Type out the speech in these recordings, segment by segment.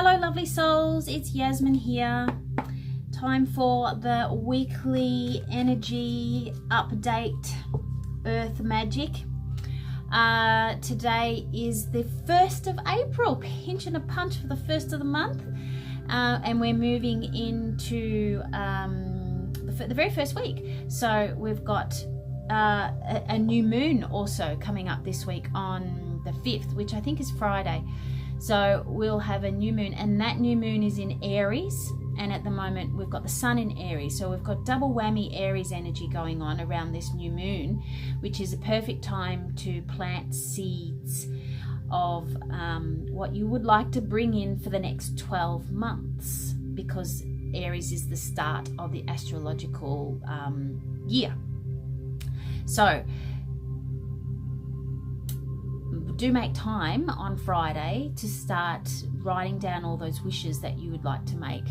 Hello lovely souls, it's Yasmin here. Time for the weekly energy update, Earth Magic. Today is the 1st of April, pinch and a punch for the 1st of the month. And we're moving into the very first week. So we've got a new moon also coming up this week on the 5th, which I think is Friday. So we'll have a new moon, and that new moon is in Aries, and at the moment we've got the sun in Aries, so we've got double whammy Aries energy going on around this new moon, which is a perfect time to plant seeds of what you would like to bring in for the next 12 months, because Aries is the start of the astrological year. So do make time on Friday to start writing down all those wishes that you would like to make,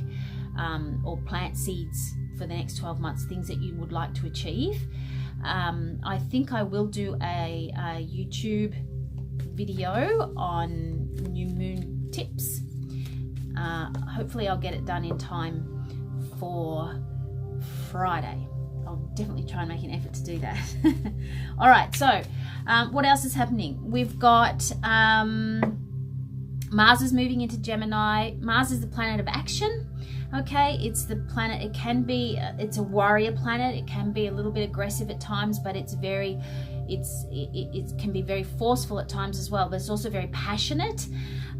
or plant seeds for the next 12 months, things that you would like to achieve. I think I will do a YouTube video on new moon tips. Hopefully I'll get it done in time for Friday. I'll definitely try and make an effort to do that. All right, so what else is happening? We've got Mars is moving into Gemini. Mars is the planet of action. Okay, it's the planet, it can be, it's a warrior planet. It can be a little bit aggressive at times, but it can be very forceful at times as well. But it's also very passionate,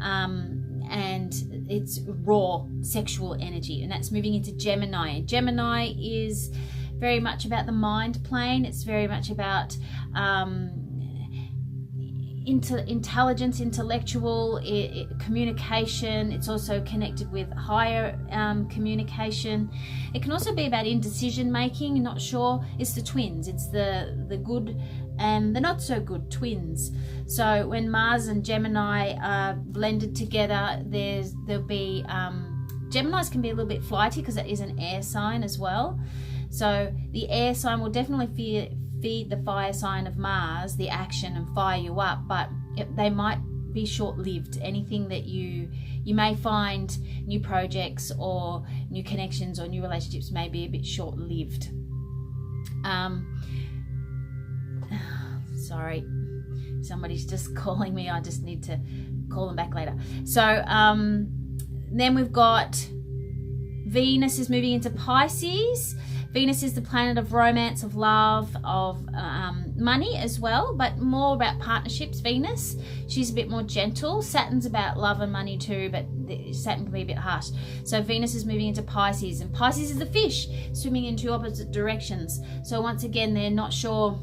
and it's raw sexual energy, and that's moving into Gemini. And Gemini is very much about the mind plane. It's very much about intelligence, intellectual communication. It's also connected with higher communication. It can also be about indecision making. Not sure. It's the twins. It's the good and the not so good twins. So when Mars and Gemini are blended together, there'll be Geminis can be a little bit flighty because it is an air sign as well. So the air sign will definitely feed the fire sign of Mars, the action, and fire you up, but they might be short-lived. Anything that you may find, new projects or new connections or new relationships may be a bit short-lived. Sorry, somebody's just calling me. I just need to call them back later. So then we've got Venus is moving into Pisces. Venus is the planet of romance, of love, of money as well, but more about partnerships. Venus, she's a bit more gentle. Saturn's about love and money too, but Saturn can be a bit harsh. So Venus is moving into Pisces, and Pisces is the fish swimming in two opposite directions. So once again, they're not sure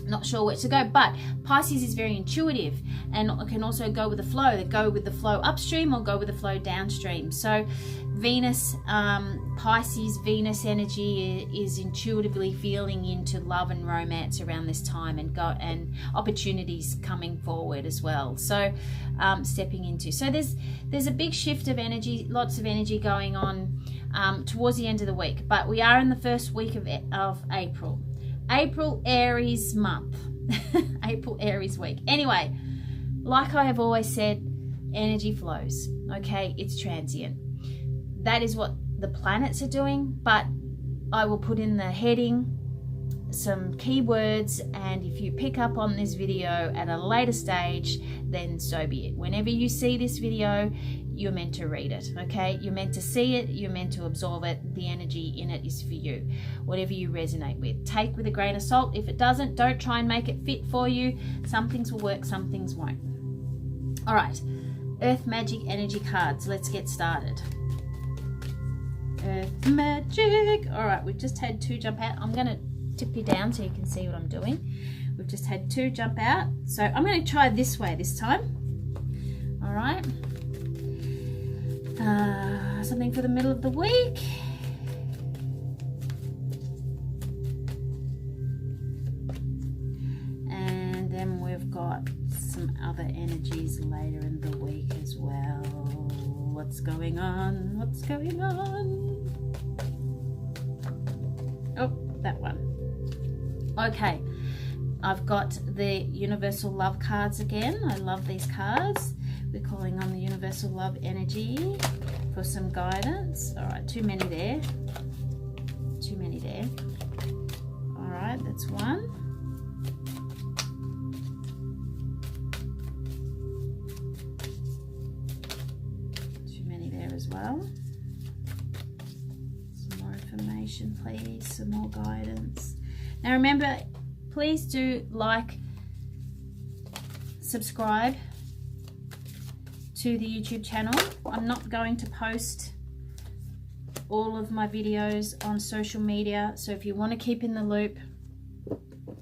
where to go, but Pisces is very intuitive and can also go with the flow. They go with the flow upstream or go with the flow downstream. So Venus, Pisces, Venus energy is intuitively feeling into love and romance around this time, and opportunities coming forward as well. So stepping into. So there's a big shift of energy, lots of energy going on towards the end of the week, but we are in the first week of April. April Aries month. April Aries week. Anyway, like I have always said, energy flows. Okay, it's transient. That is what the planets are doing, but I will put in the heading some keywords, and if you pick up on this video at a later stage, then so be it. Whenever you see this video, you're meant to read it, okay? You're meant to see it, you're meant to absorb it. The energy in it is for you. Whatever you resonate with, take with a grain of salt. If it doesn't, don't try and make it fit for you. Some things will work, some things won't. All right, Earth Magic energy cards. Let's get started. Earth Magic. All right, we've just had 2 jump out. I'm going to tip you down so you can see what I'm doing. We've just had 2 jump out. So I'm going to try this way this time. All right. Something for the middle of the week. And then we've got some other energies later in the week as well. What's going on? What's going on? Oh, that one. Okay. I've got the Universal Love cards again. I love these cards. We're calling on the Universal Love energy for some guidance. All right, too many there. Too many there. All right, that's one. Too many there as well. Some more information, please. Some more guidance. Now remember, please do like, subscribe to the YouTube channel. I'm not going to post all of my videos on social media, so if you want to keep in the loop,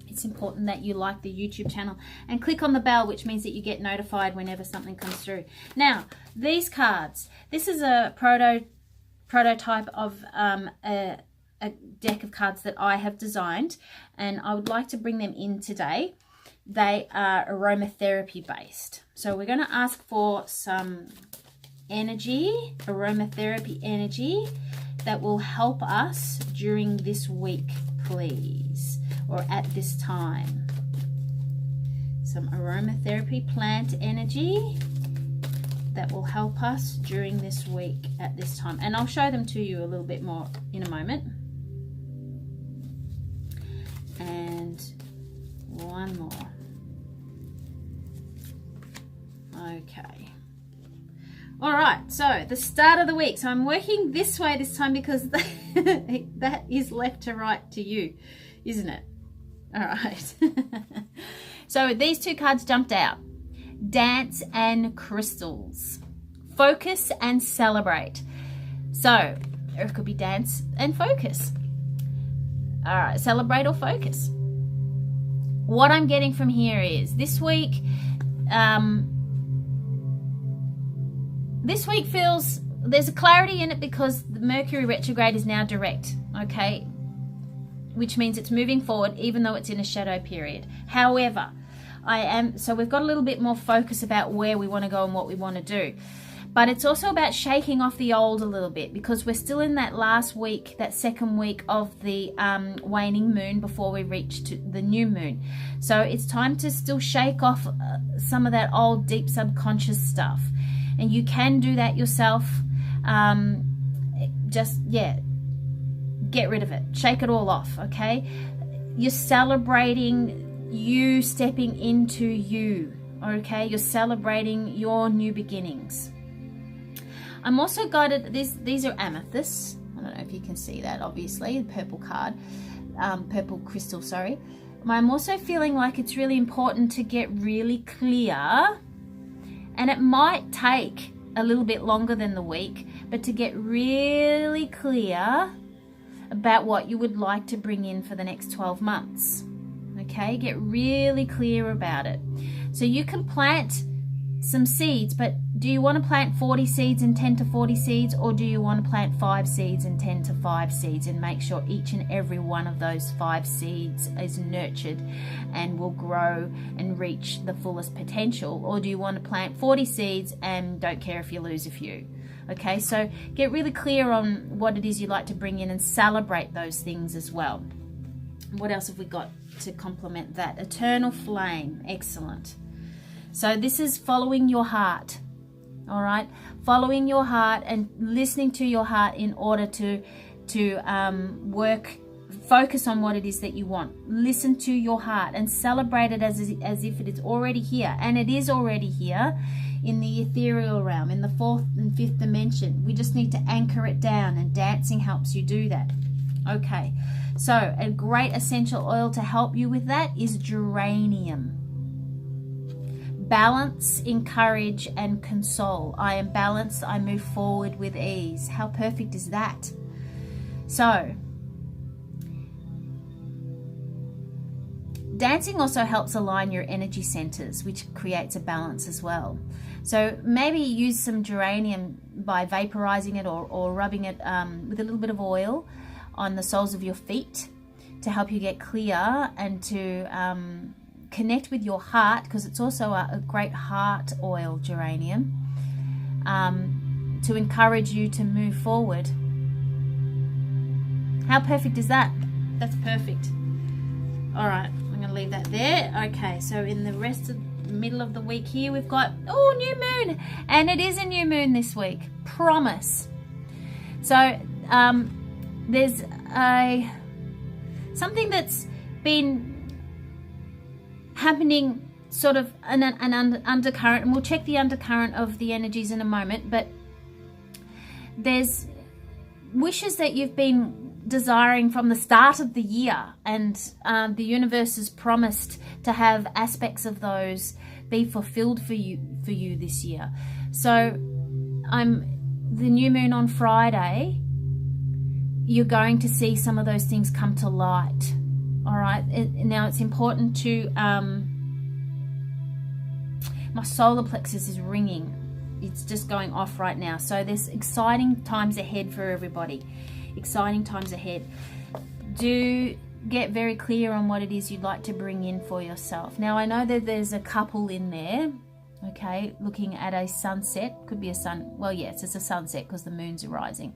it's important that you like the YouTube channel and click on the bell, which means that you get notified whenever something comes through. Now, these cards, this is a prototype of a deck of cards that I have designed, and I would like to bring them in today. They are aromatherapy based. So we're going to ask for some energy, aromatherapy energy, that will help us during this week, please, or at this time. Some aromatherapy plant energy that will help us during this week at this time. And I'll show them to you a little bit more in a moment. And one more. Okay. All right, so the start of the week. So I'm working this way this time because that is left to right to you, isn't it? All right. So these two cards jumped out. Dance and crystals. Focus and celebrate. So it could be dance and focus. All right, celebrate or focus. What I'm getting from here is this week feels, there's a clarity in it because the Mercury retrograde is now direct, okay? Which means it's moving forward even though it's in a shadow period. However, so we've got a little bit more focus about where we want to go and what we want to do. But it's also about shaking off the old a little bit because we're still in that last week, that second week of the waning moon before we reach to the new moon. So it's time to still shake off some of that old deep subconscious stuff. And you can do that yourself. Get rid of it. Shake it all off, okay? You're celebrating you stepping into you, okay? You're celebrating your new beginnings. I'm also guided, these are amethysts. I don't know if you can see that, obviously, the purple card, purple crystal, sorry. I'm also feeling like it's really important to get really clear, and it might take a little bit longer than the week, but to get really clear about what you would like to bring in for the next 12 months. Okay, get really clear about it. So you can plant some seeds, but do you want to plant 40 seeds and 10 to 40 seeds, or do you want to plant 5 seeds and 10 to 5 seeds and make sure each and every one of those 5 seeds is nurtured and will grow and reach the fullest potential? Or do you want to plant 40 seeds and don't care if you lose a few? Okay, so get really clear on what it is you'd like to bring in and celebrate those things as well. What else have we got to complement that? Eternal flame, excellent. So this is following your heart, all right? Following your heart and listening to your heart in order to focus on what it is that you want. Listen to your heart and celebrate it as if it is already here. And it is already here in the ethereal realm, in the 4th and 5th dimension. We just need to anchor it down, and dancing helps you do that. Okay, so a great essential oil to help you with that is geranium. Balance, encourage, and console. I am balanced, I move forward with ease. How perfect is that? So, dancing also helps align your energy centers, which creates a balance as well. So maybe use some geranium by vaporizing it or rubbing it with a little bit of oil on the soles of your feet to help you get clear and to connect with your heart, because it's also a great heart oil, geranium, to encourage you to move forward. How perfect is that? That's perfect. All right, I'm going to leave that there. Okay, so in the rest of the middle of the week here, we've got, oh, new moon. And it is a new moon this week. Promise. So there's something that's been happening, sort of an undercurrent, and we'll check the undercurrent of the energies in a moment, but there's wishes that you've been desiring from the start of the year, and the universe has promised to have aspects of those be fulfilled for you this year. So the new moon on Friday, you're going to see some of those things come to light. All right, now it's important to my solar plexus is ringing. It's just going off right now. So there's exciting times ahead for everybody. Exciting times ahead. Do get very clear on what it is you'd like to bring in for yourself. Now, I know that there's a couple in there, okay, looking at a sunset. Could be a sun. Well, yes, it's a sunset because the moon's rising.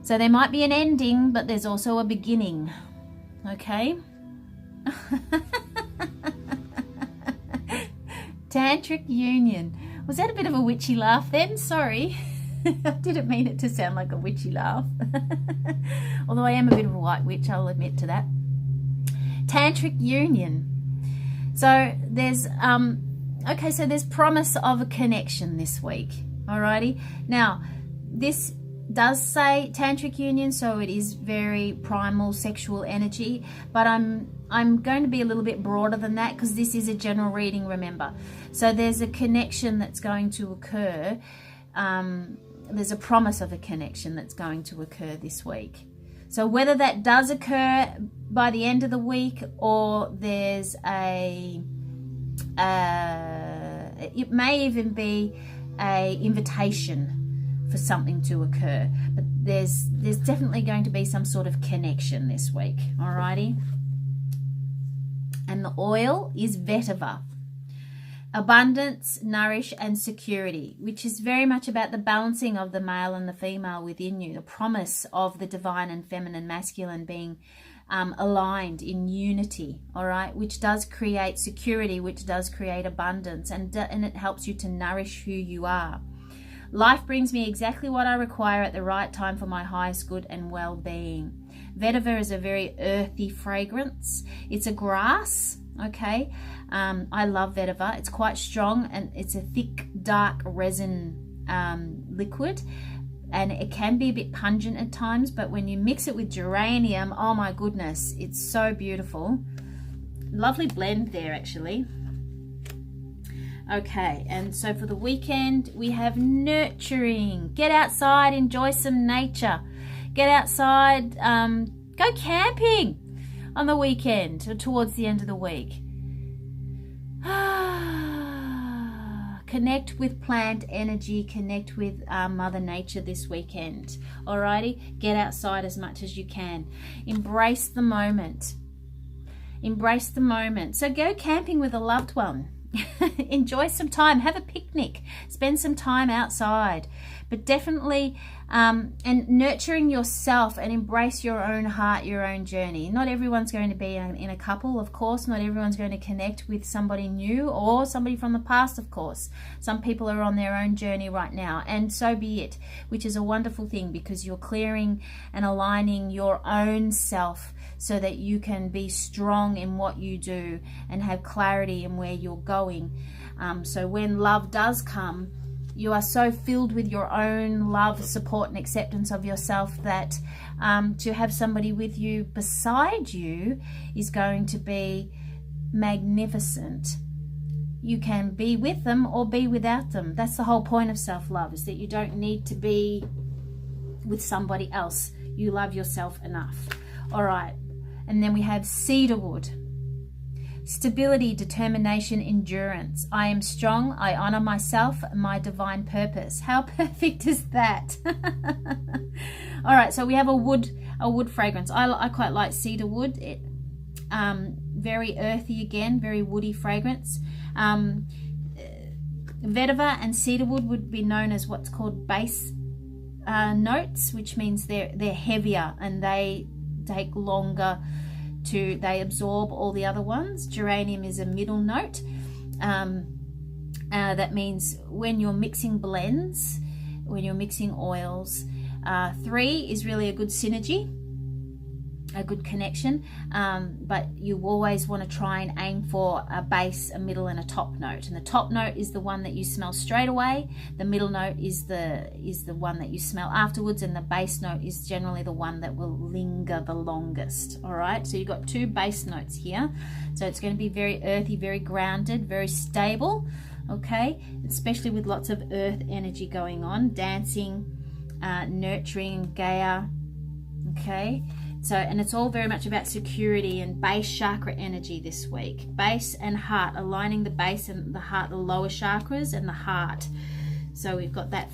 So there might be an ending, but there's also a beginning, okay? Tantric union. Was that a bit of a witchy laugh then? Sorry. I didn't mean it to sound like a witchy laugh. Although I am a bit of a white witch, I'll admit to that. Tantric union. So there's okay, so there's promise of a connection this week. Alrighty. Now, this does say tantric union, so it is very primal sexual energy, but I'm going to be a little bit broader than that because this is a general reading, remember. So there's a connection that's going to occur. There's a promise of a connection that's going to occur this week. So whether that does occur by the end of the week, or there's it may even be a invitation for something to occur, but there's definitely going to be some sort of connection this week. Alrighty. And the oil is vetiver. Abundance, nourish, and security, which is very much about the balancing of the male and the female within you, the promise of the divine and feminine, masculine being aligned in unity, all right, which does create security, which does create abundance, and it helps you to nourish who you are. Life brings me exactly what I require at the right time for my highest good and well-being. Vetiver is a very earthy fragrance. It's a grass, okay? I love vetiver. It's quite strong, and it's a thick, dark resin liquid, and it can be a bit pungent at times, but when you mix it with geranium, oh my goodness, it's so beautiful. Lovely blend there, actually. Okay, and so for the weekend, we have nurturing. Get outside, enjoy some nature. Get outside, go camping on the weekend or towards the end of the week. Connect with plant energy, connect with Mother Nature this weekend. Alrighty, get outside as much as you can. Embrace the moment. Embrace the moment. So go camping with a loved one. Enjoy some time, have a picnic, spend some time outside, but definitely and nurturing yourself, and embrace your own heart, your own journey. Not everyone's going to be in a couple, of course. Not everyone's going to connect with somebody new or somebody from the past, of course. Some people are on their own journey right now, and so be it, which is a wonderful thing, because you're clearing and aligning your own self so that you can be strong in what you do and have clarity in where you're going. So when love does come, you are so filled with your own love, support, and acceptance of yourself that to have somebody with you beside you is going to be magnificent. You can be with them or be without them. That's the whole point of self-love, is that you don't need to be with somebody else. You love yourself enough. All right. And then we have cedarwood. Stability, determination, endurance. I am strong. I honor myself and my divine purpose. How perfect is that? All right, so we have a wood fragrance. I quite like cedarwood. It very earthy again, very woody fragrance. Vetiver and cedarwood would be known as what's called base notes, which means they're heavier and they take longer they absorb all the other ones. Geranium is a middle note. That means when you're mixing blends, when you're mixing oils, 3 is really a good synergy, a good connection, but you always want to try and aim for a base, a middle, and a top note. And the top note is the one that you smell straight away. The middle note is the one that you smell afterwards, and the base note is generally the one that will linger the longest. All right, so you've got 2 base notes here. So it's going to be very earthy, very grounded, very stable. Okay, especially with lots of earth energy going on, dancing, nurturing, Gaia. Okay. So, and it's all very much about security and base chakra energy this week. Base and heart, aligning the base and the heart, the lower chakras and the heart. So we've got that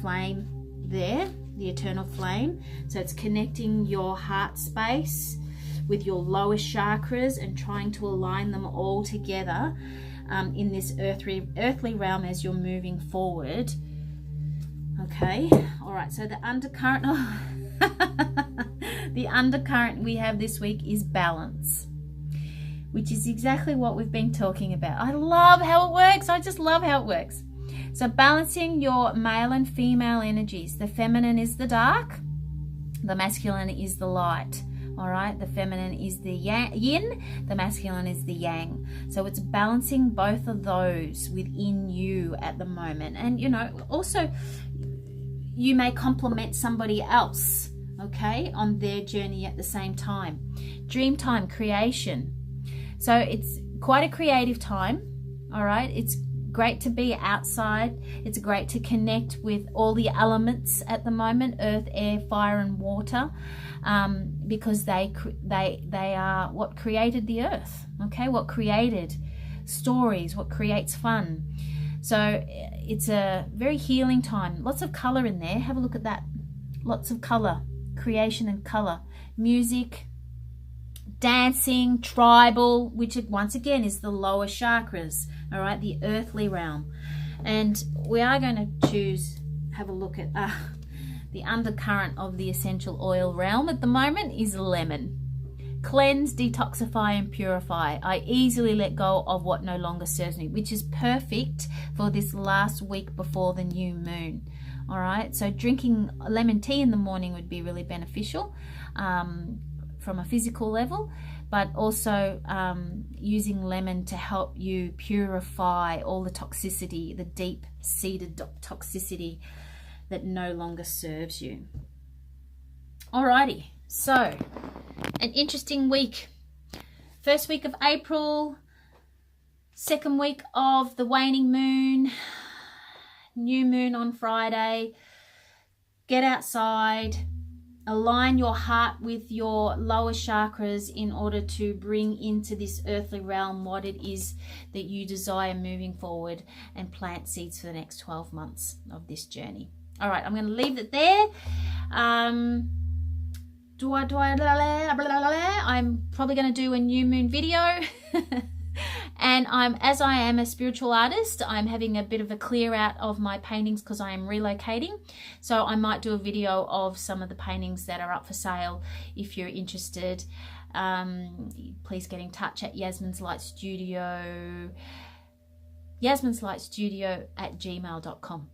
flame there, the eternal flame. So it's connecting your heart space with your lower chakras and trying to align them all together in this earthly realm as you're moving forward. Okay, all right, so the undercurrent... The undercurrent we have this week is balance, which is exactly what we've been talking about. I love how it works. I just love how it works. So balancing your male and female energies. The feminine is the dark. The masculine is the light. All right. The feminine is the yin. The masculine is the yang. So it's balancing both of those within you at the moment. And, you know, also you may complement somebody else, okay, on their journey at the same time. Dream time, creation. So it's quite a creative time, all right? It's great to be outside. It's great to connect with all the elements at the moment, earth, air, fire, and water, because they are what created the earth, okay? What created stories, what creates fun. So it's a very healing time. Lots of color in there. Have a look at that. Lots of color. Creation and color, music, dancing, tribal, which once again is the lower chakras, all right, the earthly realm. And we are going to have a look at the undercurrent of the essential oil realm at the moment is lemon. Cleanse, detoxify, and purify. I easily let go of what no longer serves me, which is perfect for this last week before the new moon. All right, so drinking lemon tea in the morning would be really beneficial from a physical level, but also using lemon to help you purify all the toxicity, the deep-seated toxicity that no longer serves you. Alrighty, so an interesting week. First week of April, second week of the waning moon, new moon on Friday. Get outside, align your heart with your lower chakras in order to bring into this earthly realm what it is that you desire moving forward, and plant seeds for the next 12 months of this journey. All right, I'm going to leave it there. I'm probably going to do a new moon video. And as I am a spiritual artist, I'm having a bit of a clear out of my paintings because I am relocating. So I might do a video of some of the paintings that are up for sale. If you're interested, please get in touch at Yasmin's Light Studio, yasminslightstudio@gmail.com.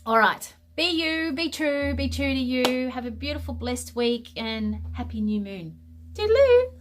All right, be you, be true to you. Have a beautiful, blessed week, and happy new moon. Toodaloo.